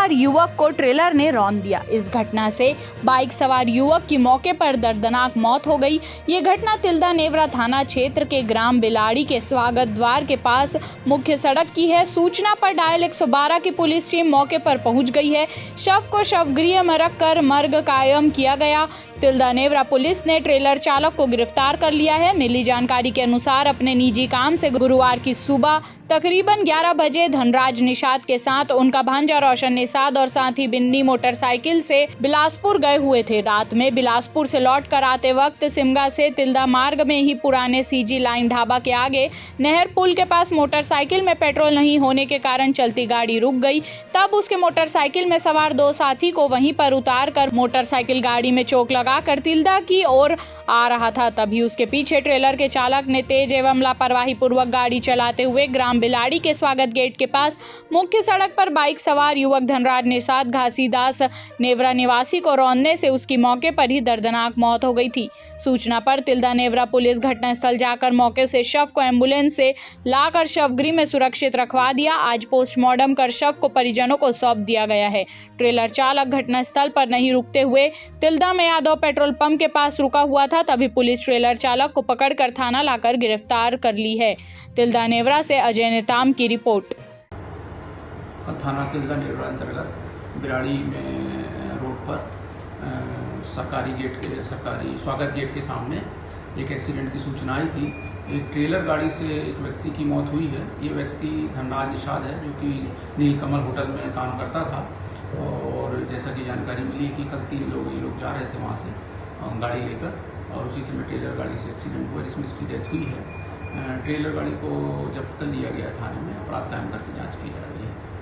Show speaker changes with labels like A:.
A: सवार युवक को ट्रेलर ने रौंद दिया। इस घटना से बाइक सवार युवक की मौके पर दर्दनाक मौत हो गई। ये घटना तिल्दा नेवरा थाना क्षेत्र के ग्राम बिलाड़ी के स्वागत द्वार के पास मुख्य सड़क की है। सूचना पर डायल 112 की पुलिस टीम मौके पर पहुंच गई है। शव को शवगृह में रखकर मर्ग कायम किया गया। तिल्दा नेवरा पुलिस ने ट्रेलर चालक को गिरफ्तार कर लिया है। मिली जानकारी के अनुसार अपने निजी काम से गुरुवार की सुबह तकरीबन 11 बजे धनराज निषाद के साथ उनका भांजा रोशन निषाद और साथी बिन्नी मोटरसाइकिल से बिलासपुर गए हुए थे। रात में बिलासपुर से लौट कर आते वक्त सिमगा से तिल्दा मार्ग में ही पुराने सीजी लाइन ढाबा के आगे नहर पुल के पास मोटरसाइकिल में पेट्रोल नहीं होने के कारण चलती गाड़ी रुक गई। तब उसके मोटरसाइकिल में सवार दो साथी को वहीं पर उतार कर मोटरसाइकिल गाड़ी में चोक लगाकर तिल्दा की ओर आ रहा था। तभी उसके पीछे ट्रेलर के चालक ने तेज एवं लापरवाही पूर्वक गाड़ी चलाते हुए ग्राम बिलाड़ी के स्वागत गेट के पास मुख्य सड़क पर बाइक सवार युवक धनराज निषाद घासीदास नेवरा निवासी को रौंदने से उसकी मौके पर ही दर्दनाक मौत हो गई थी। सूचना पर तिल्दा नेवरा पुलिस घटनास्थल जाकर मौके से शव को एम्बुलेंस से लाकर शवगृह में सुरक्षित रखवा दिया। आज पोस्टमार्टम कर शव को परिजनों को सौंप दिया गया है। ट्रेलर चालक घटनास्थल पर नहीं रुकते हुए तिल्दा में यादव पेट्रोल पंप के पास रुका हुआ था। तभी पुलिस ट्रेलर चालक को पकड़कर थाना लाकर गिरफ्तार कर ली है। तिल्दा नेवरा से अजय नेताम की रिपोर्ट।
B: थाना तिल्दा नेवरा अंतर्गत बिलाड़ी में रोड पर सरकारी स्वागत गेट के सामने एक एक्सीडेंट की सूचना आई थी। एक ट्रेलर गाड़ी से एक व्यक्ति की मौत हुई है। ये व्यक्ति धनराज निषाद है, जो कि नीलकमल होटल में काम करता था। और जैसा कि जानकारी मिली कि कल ये लोग जा रहे थे वहाँ से गाड़ी लेकर, और उसी समय ट्रेलर गाड़ी से एक्सीडेंट हुआ जिसमें इसकी डेथ हुई है। ट्रेलर गाड़ी को जब्त कर लिया गया थाने में, अपराध कायम करके जाँच की जा रही है।